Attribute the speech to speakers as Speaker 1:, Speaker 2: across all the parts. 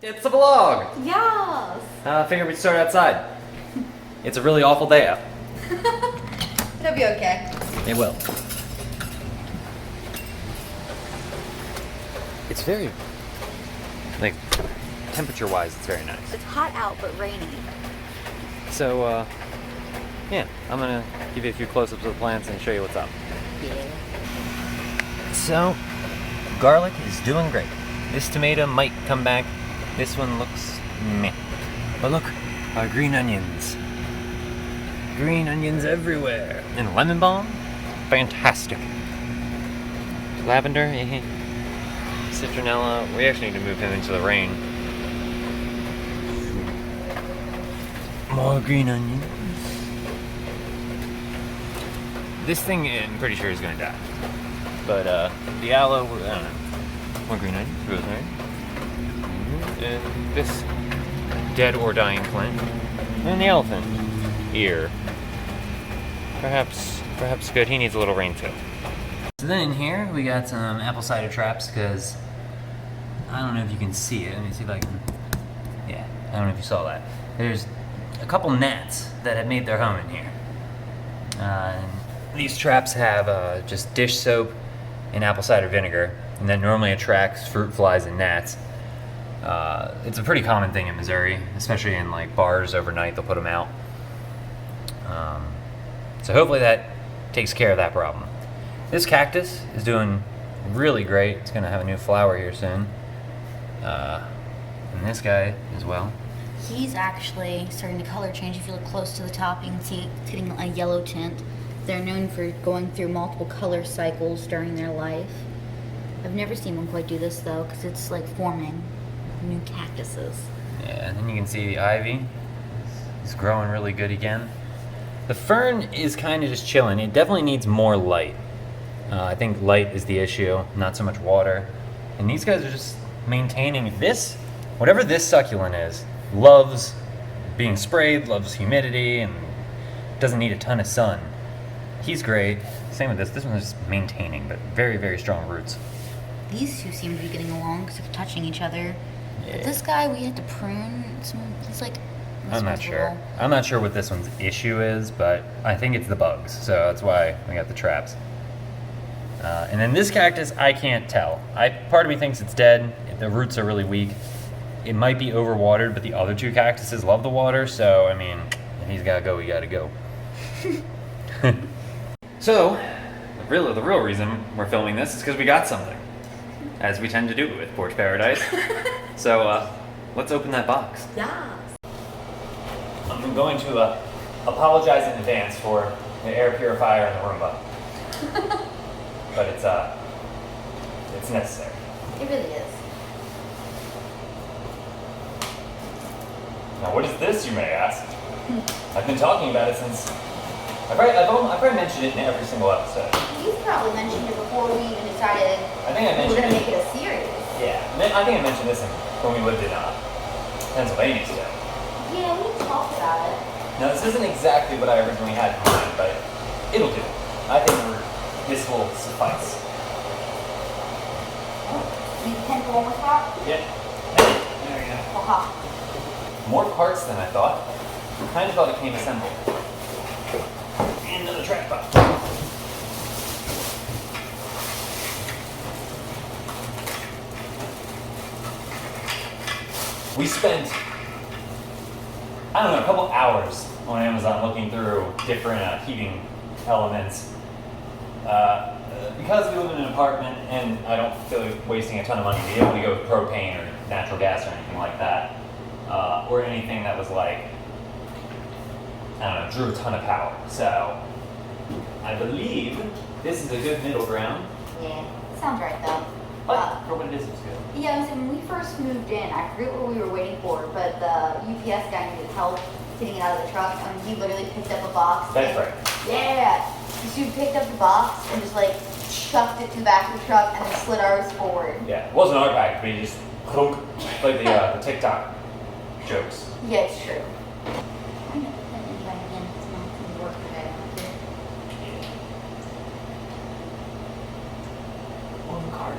Speaker 1: It's a vlog!
Speaker 2: Yes!
Speaker 1: I figured we'd start outside. It's a really awful day out.
Speaker 2: It'll be okay.
Speaker 1: It will. It's very, like, temperature-wise, it's very nice.
Speaker 2: It's hot out, but rainy.
Speaker 1: So, yeah, I'm gonna give you a few close-ups of the plants and show you what's up.
Speaker 2: Yeah.
Speaker 1: So, garlic is doing great. This tomato might come back. This one looks meh. But look, our green onions. Green onions everywhere. And lemon balm, fantastic. Lavender, citronella. We actually need to move him into the rain. More green onions. This thing, I'm pretty sure is gonna die. But the aloe, I don't know. More green onions, rosemary. And this dead or dying plant. And the elephant ear. Perhaps good. He needs a little rain too. So then in here we got some apple cider traps because I don't know if you can see it. Let me see if I can. Yeah, I don't know if you saw that. There's a couple gnats that have made their home in here. And these traps have just dish soap and apple cider vinegar, and that normally attracts fruit flies and gnats. It's a pretty common thing in Missouri, especially in like bars overnight. They'll put them out. So hopefully that takes care of that problem. This cactus is doing really great. It's gonna have a new flower here soon. And this guy as well.
Speaker 2: He's actually starting to color change. If you look close to the top, you can see it's getting a yellow tint. They're known for going through multiple color cycles during their life. I've never seen one quite do this though, because it's like forming new cactuses.
Speaker 1: Yeah, and then you can see the ivy is growing really good again. The fern is kind of just chilling. It definitely needs more light. I think light is the issue, not so much water. And these guys are just maintaining this. Whatever this succulent is, loves being sprayed, loves humidity, and doesn't need a ton of sun. He's great. Same with this. This one's just maintaining, but very, very strong roots.
Speaker 2: These two seem to be getting along because they're touching each other.
Speaker 1: Yeah.
Speaker 2: But this guy, we had to prune. He's like.
Speaker 1: I'm not sure. I'm not sure what this one's issue is, but I think it's the bugs, so that's why we got the traps. And then this cactus, I can't tell. Part of me thinks it's dead. The roots are really weak. It might be overwatered, but the other two cactuses love the water, so I mean, if he's gotta go, he gotta go. So, the real reason we're filming this is because we got something, as we tend to do with Porch Paradise. So, let's open that box.
Speaker 2: Yeah.
Speaker 1: I'm going to apologize in advance for the air purifier and the Roomba, but it's necessary.
Speaker 2: It really is.
Speaker 1: Now, what is this, you may ask? I've been talking about it since. I've probably mentioned it in every single episode.
Speaker 2: You've probably mentioned it before we even decided
Speaker 1: I think I mentioned
Speaker 2: we were going to
Speaker 1: it.
Speaker 2: make it a series.
Speaker 1: Yeah, I think I mentioned this when we lived in Pennsylvania still.
Speaker 2: Yeah, we talked about it.
Speaker 1: Now, this isn't exactly what I originally had in mind, but it'll do. I think this will suffice.
Speaker 2: You can go on with that?
Speaker 1: Yep. There we go.
Speaker 2: Aha.
Speaker 1: More parts than I thought. I kind of thought it came assembled. And another track box. We spent, I don't know, a couple hours on Amazon looking through different heating elements. Because we live in an apartment and I don't feel like wasting a ton of money to be able to go with propane or natural gas or anything like that. Or anything that was like, I don't know, drew a ton of power. So I believe this is a good middle ground.
Speaker 2: Yeah, sounds right though.
Speaker 1: But for what it is, it's good.
Speaker 2: Yeah, so when we first moved in, I forget what we were waiting for, but the UPS guy needed help getting it out of the truck, and he literally picked up a box.
Speaker 1: That's right.
Speaker 2: Yeah! This dude picked up the box and just like chucked it to the back of the truck and then slid ours forward.
Speaker 1: Yeah, it wasn't our package, but he just clunk, like the TikTok jokes.
Speaker 2: Yeah, it's true. I'm gonna put it back in. It's not gonna work today.
Speaker 1: One card.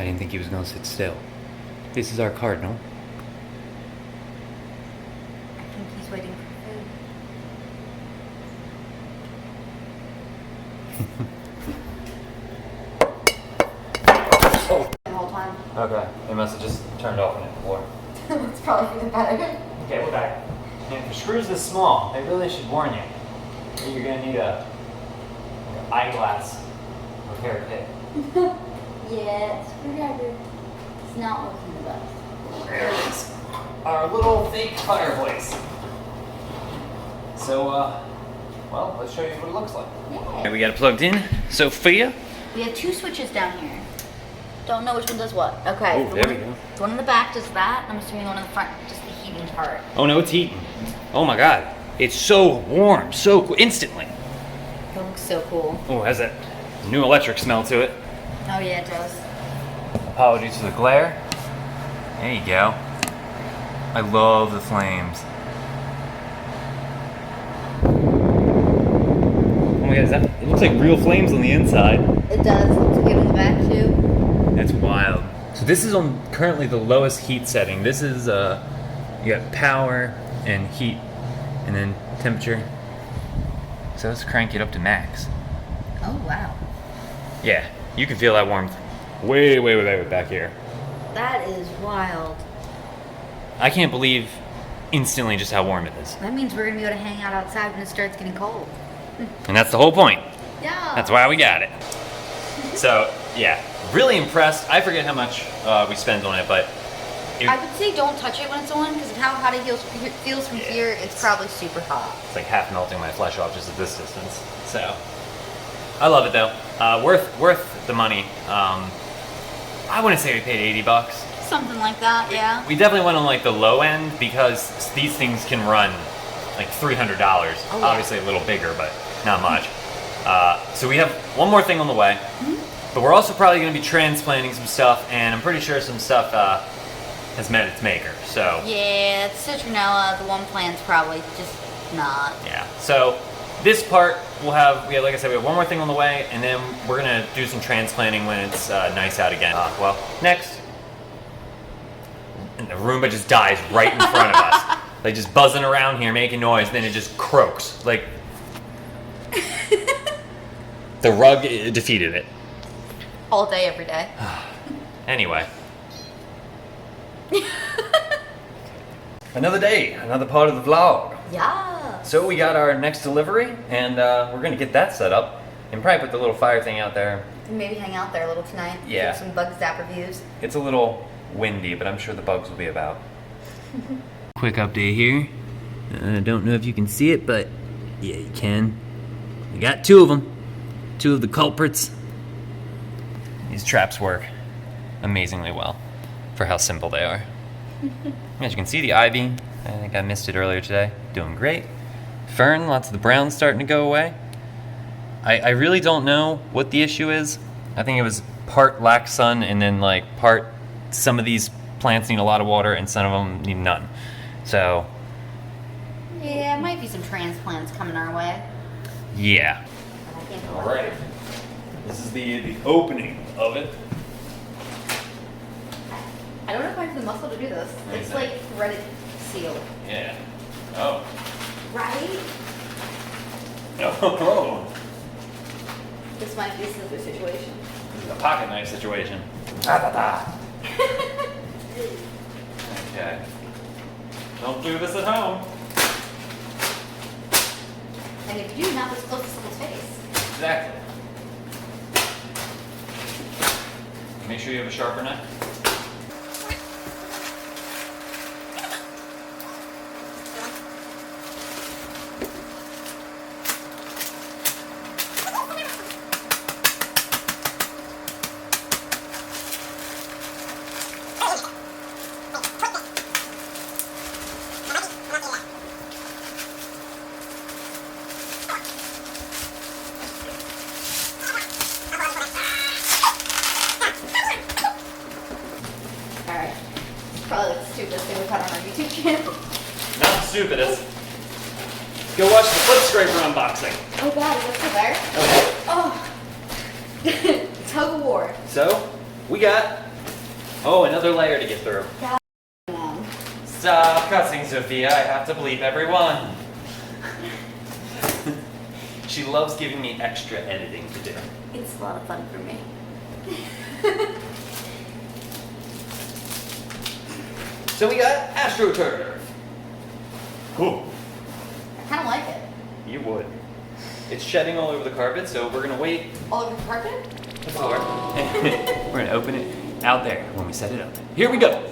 Speaker 1: didn't think he was gonna sit still. This is our cardinal.
Speaker 2: I think he's waiting for food.
Speaker 1: Oh.
Speaker 2: The whole time.
Speaker 1: Okay, they must have just turned off on the floor.
Speaker 2: It's probably for the better.
Speaker 1: Okay, we're back. And for screws this small, they really should warn you that you're gonna need a eyeglass repair kit.
Speaker 2: Yeah, screwdriver. It's not working the best.
Speaker 1: There it is. Our little fake fireplace. So, well, let's show you what it looks like.
Speaker 2: Yeah.
Speaker 1: Okay, we got it plugged in. Sophia.
Speaker 2: We have 2 switches down here. Don't know which one does what. Okay.
Speaker 1: Oh, there we go.
Speaker 2: The one in the back does that. I'm assuming the one in the front, just the heating part.
Speaker 1: Oh no, it's heating. Oh my god. It's so warm, so instantly.
Speaker 2: It looks so cool.
Speaker 1: Oh, it has that new electric smell to it.
Speaker 2: Oh yeah, it does.
Speaker 1: Apologies for the glare. There you go. I love the flames. Oh my god, it looks like real flames on the inside.
Speaker 2: It does. Looks good in the back too.
Speaker 1: That's wild. So this is on currently the lowest heat setting. This is you got power and heat and then temperature. So let's crank it up to max.
Speaker 2: Oh wow.
Speaker 1: Yeah, you can feel that warmth way back here.
Speaker 2: That is wild.
Speaker 1: I can't believe instantly just how warm it is.
Speaker 2: That means we're gonna be able to hang out outside when it starts getting cold.
Speaker 1: And that's the whole point.
Speaker 2: Yeah.
Speaker 1: That's why we got it. So, yeah, really impressed. I forget how much we spent on it, but...
Speaker 2: I would say don't touch it when it's on, because of how hot it feels from here, it's probably super hot.
Speaker 1: It's like half melting my flesh off just at this distance. So, I love it though. Worth the money. I wouldn't say we paid $80.
Speaker 2: Something like that, yeah.
Speaker 1: We definitely went on like the low end because these things can run like $300.
Speaker 2: Oh, yeah.
Speaker 1: Obviously a little bigger, but not much. So we have one more thing on the way, but we're also probably going to be transplanting some stuff, and I'm pretty sure some stuff has met its maker. So
Speaker 2: yeah, citronella, the one plant's probably just not.
Speaker 1: yeah. So this part like I said, we have one more thing on the way, and then we're gonna do some transplanting when it's nice out again. Well, next, and the Roomba just dies right in front of us, like just buzzing around here, making noise. Then it just croaks. Like the rug defeated it.
Speaker 2: All day, every day.
Speaker 1: Anyway. Another day, another part of the vlog.
Speaker 2: Yeah.
Speaker 1: So we got our next delivery, and we're gonna get that set up, and probably put the little fire thing out there.
Speaker 2: Maybe hang out there a little tonight.
Speaker 1: Yeah.
Speaker 2: Get some bug zap reviews.
Speaker 1: It's a little windy, but I'm sure the bugs will be about. Quick update here. I don't know if you can see it, but yeah, you can. We got 2 of them. 2 of the culprits. These traps work amazingly well for how simple they are. As you can see, the ivy, I think I missed it earlier today, doing great. Fern, lots of the brown's starting to go away. I really don't know what the issue is. I think it was part lack sun and then like part some of these plants need a lot of water and some of them need none. So
Speaker 2: Yeah, it might be some transplants coming our way.
Speaker 1: yeah.
Speaker 2: I can't go
Speaker 1: All right. This is the opening of it.
Speaker 2: I don't know if I have the muscle to do this. It's like threaded seal.
Speaker 1: Yeah. Oh.
Speaker 2: Right?
Speaker 1: Oh.
Speaker 2: This might be a slippery situation.
Speaker 1: This is a pocket knife situation. Okay. Don't do this at home.
Speaker 2: And if you do, not this close to someone's face.
Speaker 1: Exactly. Make sure you have a sharper knife.
Speaker 2: Probably like the stupidest thing we've had on our YouTube channel.
Speaker 1: Not the stupidest. Go watch the foot scraper unboxing.
Speaker 2: Oh god, is that still there?
Speaker 1: Okay.
Speaker 2: Oh. Tug of war.
Speaker 1: So, we got Oh, another layer to get through.
Speaker 2: God, man.
Speaker 1: Stop cussing, Sophia. I have to bleep everyone. She loves giving me extra editing to do.
Speaker 2: It's a lot of fun for me.
Speaker 1: So we got AstroTurf. Cool.
Speaker 2: I kind of like it.
Speaker 1: You would. It's shedding all over the carpet, so we're gonna wait.
Speaker 2: All over the carpet?
Speaker 1: The floor. We're gonna open it out there when we set it up. Here we go.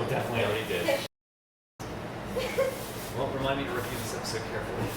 Speaker 1: Definitely already did. Well, remind me to review this episode carefully.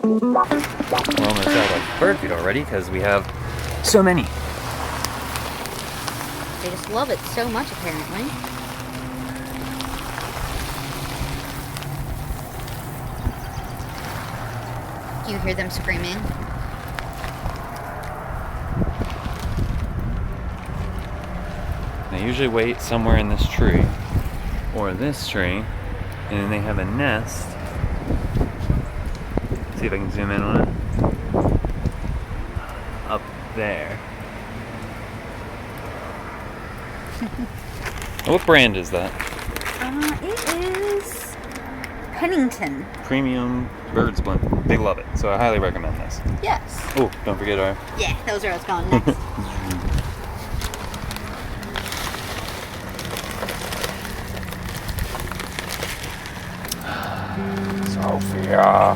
Speaker 1: We're almost out of bird feed already because we have so many.
Speaker 2: They just love it so much, apparently. Do you hear them screaming?
Speaker 1: They usually wait somewhere in this tree or this tree, and then they have a nest. See if I can zoom in on it. Up there. What brand is that?
Speaker 2: It is Pennington.
Speaker 1: Premium Bird Splint. They love it, so I highly recommend this.
Speaker 2: Yes.
Speaker 1: Oh, don't forget our...
Speaker 2: Yeah, that was where I was going next.
Speaker 1: Sophia.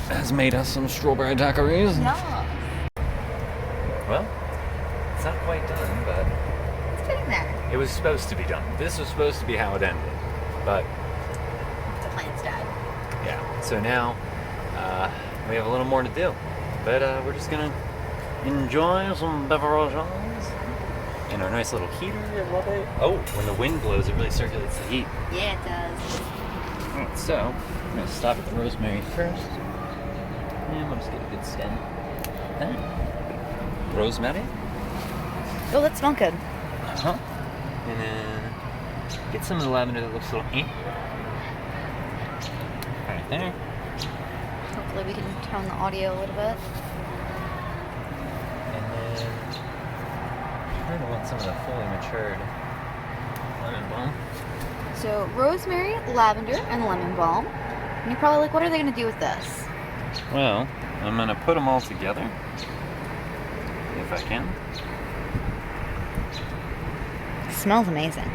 Speaker 1: has made us some strawberry daiquiris.
Speaker 2: Yeah.
Speaker 1: Well, it's not quite done, but
Speaker 2: It's getting there.
Speaker 1: it was supposed to be done. This was supposed to be how it ended. But,
Speaker 2: The plant's dead.
Speaker 1: yeah. So now, we have a little more to do. But we're just gonna enjoy some beverages. And our nice little heater, I love it. Oh, when the wind blows, it really circulates the heat.
Speaker 2: Yeah, it does.
Speaker 1: Alright, so, I'm gonna stop at the rosemary first. And we'll just get a good stem. Rosemary.
Speaker 2: Oh, that smells good.
Speaker 1: Uh-huh. And then get some of the lavender that looks a little right there.
Speaker 2: Hopefully we can tone the audio a little bit.
Speaker 1: And then I kind of want some of the fully matured lemon balm.
Speaker 2: So rosemary, lavender, and lemon balm. And you're probably like, what are they going to do with this?
Speaker 1: Well, I'm gonna put them all together, if I can.
Speaker 2: It smells amazing.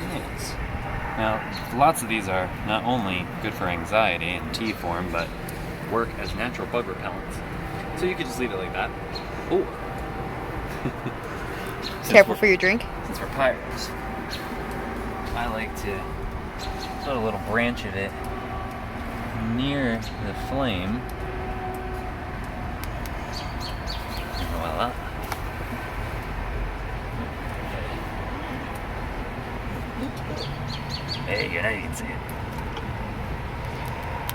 Speaker 1: Yes. Now, lots of these are not only good for anxiety in tea form, but work as natural bug repellents. So you could just leave it like that. Oh.
Speaker 2: Careful for your drink.
Speaker 1: Since we're pirates, I like to put a little branch of it near the flame. And voila. There you go, now you can see it.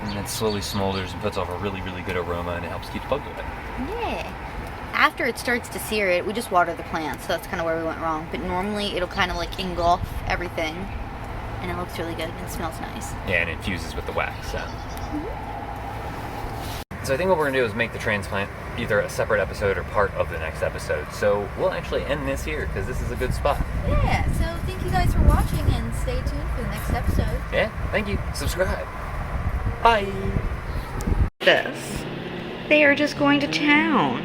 Speaker 1: And it slowly smolders and puts off a really, really good aroma, and it helps keep the bugs away.
Speaker 2: Yeah. After it starts to sear it, we just water the plant, so that's kind of where we went wrong. But normally it'll kind of like engulf everything, and it looks really good and it smells nice.
Speaker 1: Yeah, and it fuses with the wax, so. So I think what we're gonna do is make the transplant either a separate episode or part of the next episode. So we'll actually end this here because this is a good spot.
Speaker 2: Yeah, so thank you guys for watching and stay tuned for the next episode.
Speaker 1: Yeah, thank you. Subscribe. Bye.
Speaker 2: This. They are just going to town.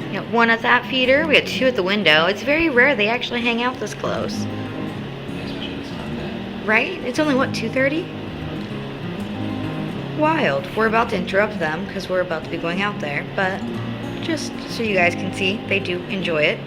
Speaker 2: We got one at that feeder, we got two at the window. It's very rare they actually hang out this close. Right? It's only, what, 2:30? Wild. We're about to interrupt them because we're about to be going out there, but just so you guys can see, they do enjoy it.